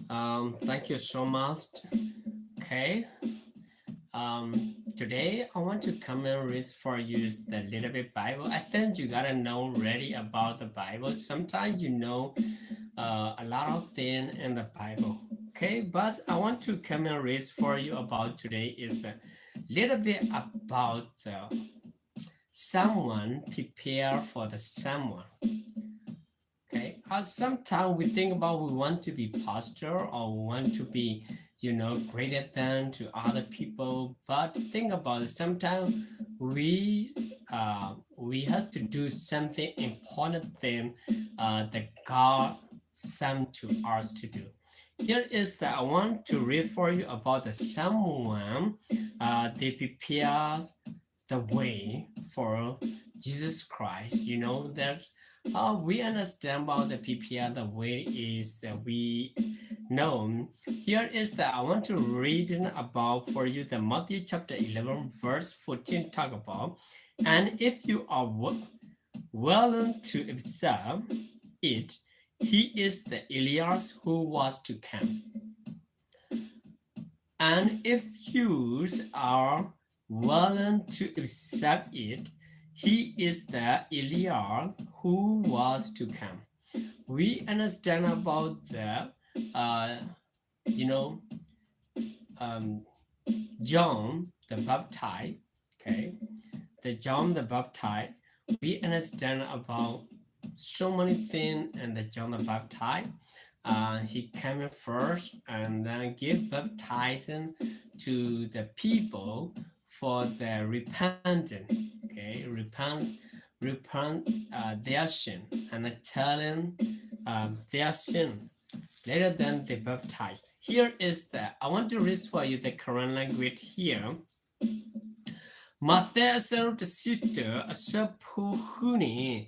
Thank you so much. Okay. Um, Today I want to come and read for you the little bit Bible. I think you gotta know already about the Bible. Sometimes you know a lot of things in the Bible. Okay, but I want to come and read for you about today is a little bit about someone prepare for the someone. Okay, sometimes we think about we want to be pastor or we want to be, greater than to other people. But think about it. Sometimes we have to do something important thing that God sent to us to do. Here is that I want to read for you about the someone they prepares the way for Jesus Christ. You know that we understand about the PPR the way is that we know. Here is that I want to read about for you the Matthew chapter 11 verse 14 talk about. And if you are willing to observe it, he is the Elias who was to come. And if you are willing to accept it, he is the Elias who was to come. We understand about the, you know, John the Baptist. Okay, the John the Baptist. We understand about so many things and the John the Baptist. He came first and then give baptizing to the people for the repentance. Okay, repent their sin and telling their sin. Later then they baptize. Here is the I want to read for you the current language here. Matthew sita asapuhuni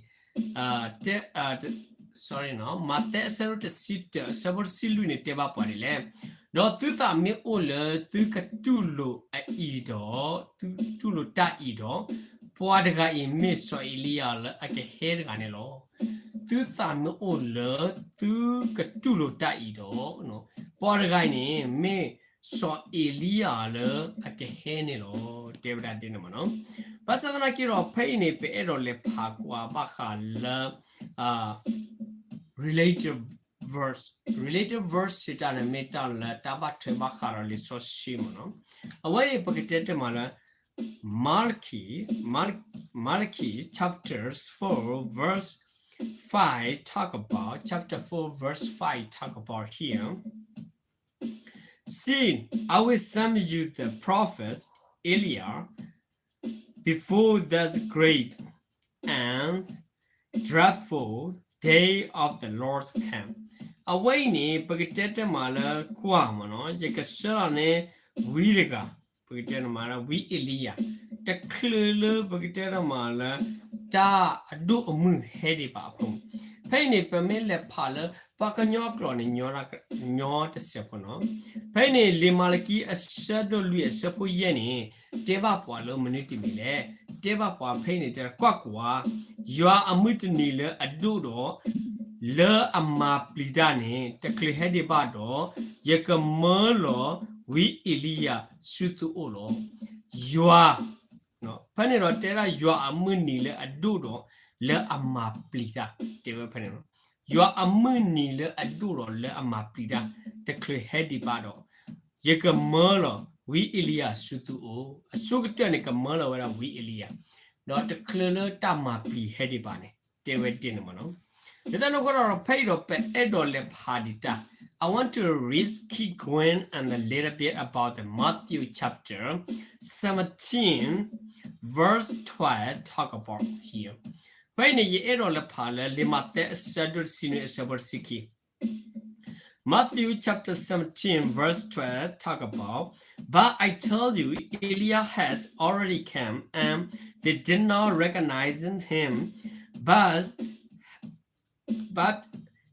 sorry no Matthew sita sabur siluni teba parile no tuta mi ole tuka tulo aido tulo ta ido puadaga I miso ilial ake head ganelo tuta mi ole tuka tulo ta ido no puadaga ni me so ilial ake henelo tebra dinamano pasana kiro paine pe ero le pakwa bakhala relative verse sitana metal la tabat bakara li so shimono away pakete mala Malachi chapters 4 verse 5 talk about chapter 4 verse 5 talk about here. See, I will send you the prophets Eliah before this great and dreadful day of the Lord's camp. Away ni pagitete mala kuamano jekasane wiriga pagitete mala we Eliah the clue pagitete mala da adu mu hedi papum. Penny pamele pala pakanyo clone nyo the sepono. Penny limalaki a shadow lui a sepo yeni deva palo minute mile deva pa penny der quaqua you are a mutinile a dodo le ama plidane the clehedi bado yekamerlo we Elia sutu olo you are no penny rotera you are a munile a dodo le ama plida deva penny you are a munile a dodo le ama plida the clehedi bado yekamerlo we Elia sutu o a sugatanica merlo where we Elia not the clear tama pli hedi bane deva dinamano. I want to read keep going and a little bit about the Matthew chapter 17 verse 12 talk about here. Matthew chapter 17 verse 12 talk about, but I tell you Eliah has already come and they did not recognize him, but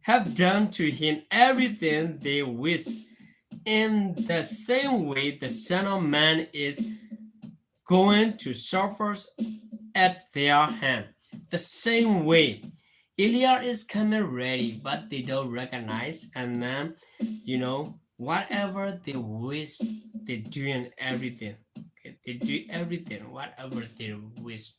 have done to him everything they wished. In the same way, the Son of Man is going to suffer at their hand. The same way, Elijah is coming ready, but they don't recognize, and then whatever they wish, they're doing everything. Okay, they do everything, whatever they wish.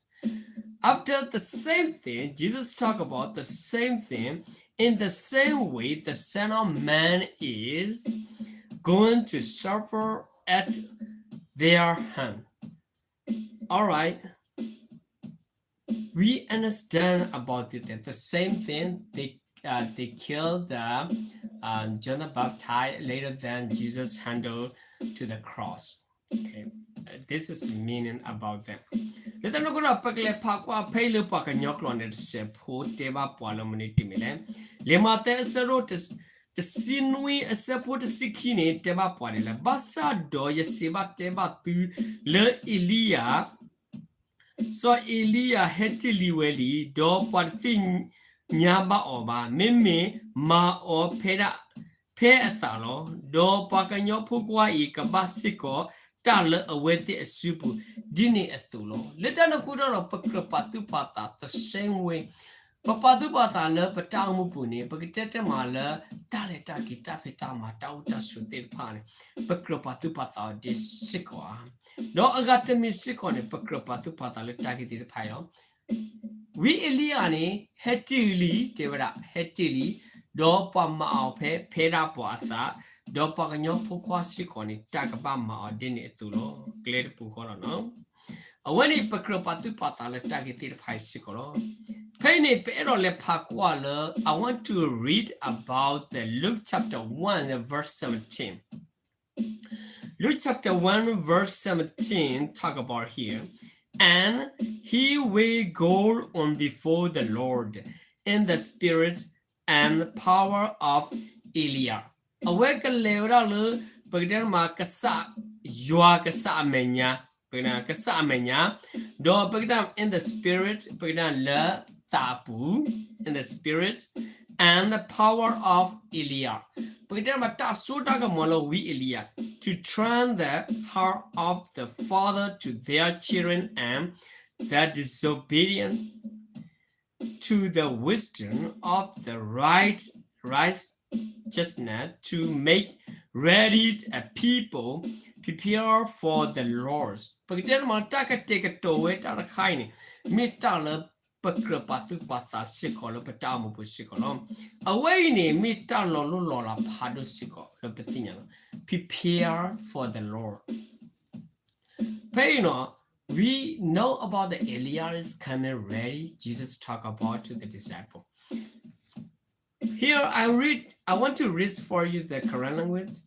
After the same thing, Jesus talked about the same thing. In the same way, the Son of Man is going to suffer at their hand. All right, we understand about it. The same thing. They killed John the Baptist later than Jesus handled to the cross. Okay, this is meaning about them. Let us go up a pakwa pay the pak and yoklon at ship who teba parliament mile. Lemate serotis the sinui a support sikini teba parilla. Bassa do yesiba teba tu le Elia. So Elia hetili weli do part thing nyaba oba meme ma o peda pe athalo do pakanyo pukwa I kabasiko tala away a super dini athulo. Little kudo pakapatu pata the same way. Papadu pata le patamu puni, pakitete mala, taleta kitapita matauta sutil pane, pakropatu pata dis sikoa. No agata mi sikone pakropatu pata le takiti pilo. We Eliani hetili, tevera hetili, do pama pe peda poasa, do paganyo pukwa sikoni, takabama or dini etulo, glade pukola no. When he pakropatu pata le takiti paisicolo. I want to read about the Luke chapter 1 verse 17. Luke chapter 1 verse 17 talk about here. And he will go on before the Lord in the spirit and power of Elijah. Awake leura pagdama kasa yua kasa menya pagdama kasa menya do pagdam in the spirit pagdam le tapu in the spirit and the power of Elijah. To turn the heart of the father to their children and the disobedient to the wisdom of the righteousness, to make ready a people prepare for the Lord. Pakrapatu pata sikolo petamu pusikolo. Away ne mita lolo lola pado siko repetinyano. Prepare for the Lord. Pero we know about the Elijah is coming ready. Jesus talked about to the disciple. Here I want to read for you the current language.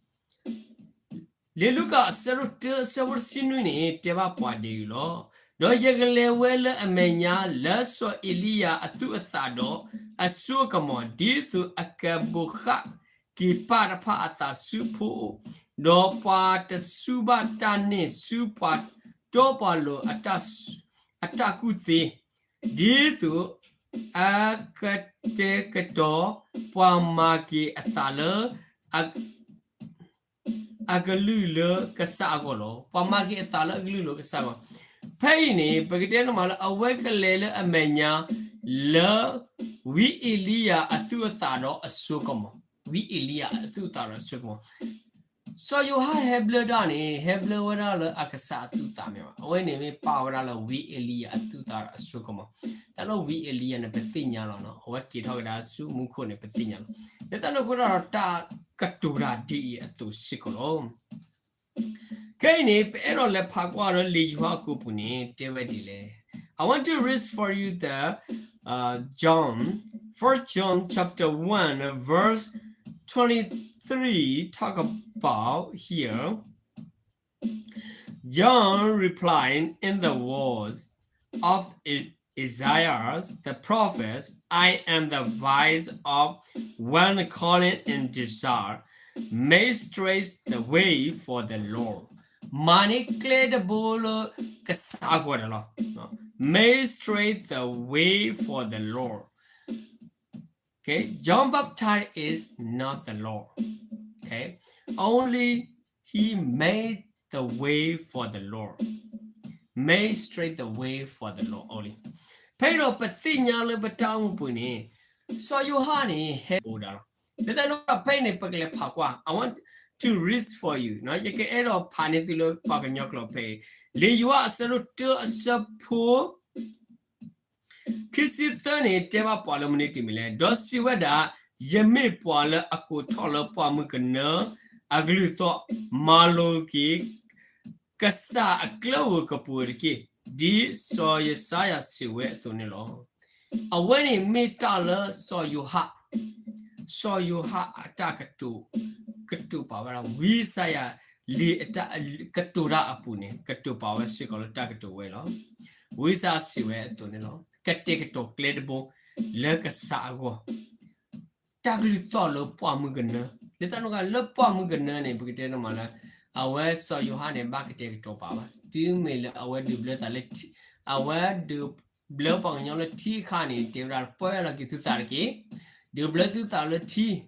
Leluka several sinuni teba padilo. Do yegale well amenya laso Elia atu athado asukamo ditu akabuha ki parapa ata supu do pat subatane supat topalo atakuthi ditu akateketo pamaki athala agalulu kasagolo pamaki athala agalulu kasago. Paini pagiteno mala awake lele amenya le we Elia atuathado asukamo. We Elia atuathado asukamo. So you have bloodani, have bloodala akasa tutamema. When me power we Elia atuathado asukamo. Tano we Elia na petinya no. Waki talk su muko ne petinya. Letano kura ta katura di atu sikolo. I want to read for you the John 1 John chapter 1 verse 23 talk about here. John replying in the words of Isaiah the prophet, I am the voice of one calling in desire, make straight the way for the Lord. Money clear the bull kasagwadalo. Make straight the way for the Lord. Okay, John Baptist is not the Lord. Okay, only he made the way for the Lord. Made straight the way for the Lord only. Pero patinya le batang puni. So you honey he order. Let us know a penny pagale pakwa. I want to read for you. Now you can add up panitulo paganyoklo pay. Le you are salute a support. Kissy thirty teva parliament mile. Does see whether Yemi Poila a cotola pamukana, a glutho maloki, Kasa a glow kapurki. Di saw Yesaya siwe tunilo. A winning metala saw you ha attack to Katu power. We say li katura apune, Katu power sickle attack to well. We say siwe tunilo. Katek to cledable, lurk a sago. Tagli tholo pomugana. Litanoga le pomugana and Pukitana Mala. Aware saw you hand and back take to power. Do me aware do blood a lit. Aware do blow on your tea honey, Devral Poil like to Tharki. Do blood to Thala tea.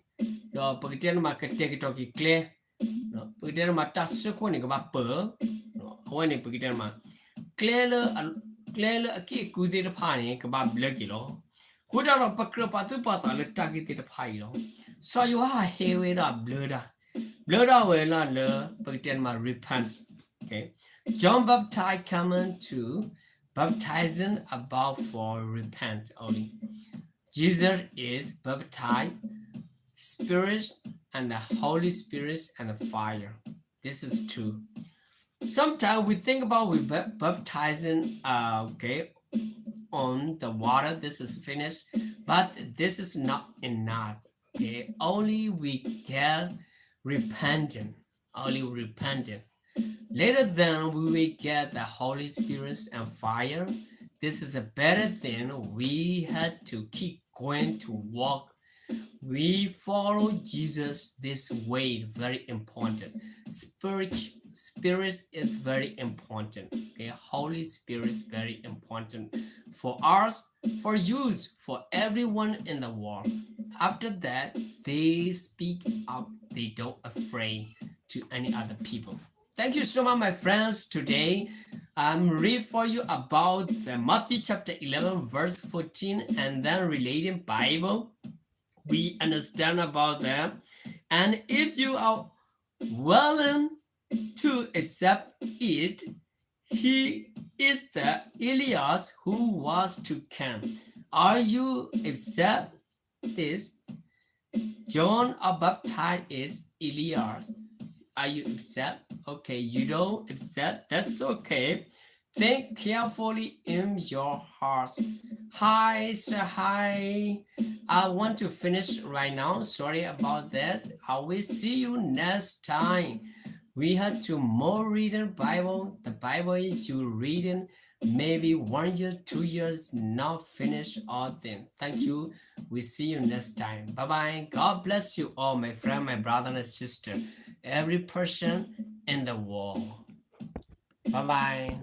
No Pukitana market take it to clear. No Pukitana matas sequoning about pearl. No when it Pukitana. Clear a key good the panic about Blakilo. Good out of Pakro Patu Pata, let target the pilo. So you are heavy up, blurder. Blurder will not learn, but then my repent. Okay. John Baptist coming to baptizing about for repent only. Jesus is baptized, Spirit and the Holy Spirit and the fire. This is true. Sometimes we think about we baptizing, okay, on the water. This is finished, but this is not enough. Okay, only we get repentant. Only repentant. Later, then we will get the Holy Spirit and fire. This is a better thing. We had to keep going to walk. We follow Jesus this way. Very important. Spirit is very important. Okay, Holy Spirit is very important for us, for you, for everyone in the world. After that, they speak out. They don't afraid to any other people. Thank you so much, my friends. Today, I'm read for you about Matthew chapter 11, verse 14, and then relating Bible. We understand about them, and if you are willing to accept it, he is the Elias who was to come. Are you accept this? John the Baptist is Elias. Are you accept? Okay, you don't accept. That's okay. Think carefully in your heart. Hi, sir. Hi. I want to finish right now. Sorry about this. I will see you next time. We have to more reading Bible. The Bible is you reading maybe 1 year, 2 years, not finish all things. Thank you. We see you next time. Bye-bye. God bless you all, my friend, my brother and sister, every person in the world. Bye-bye.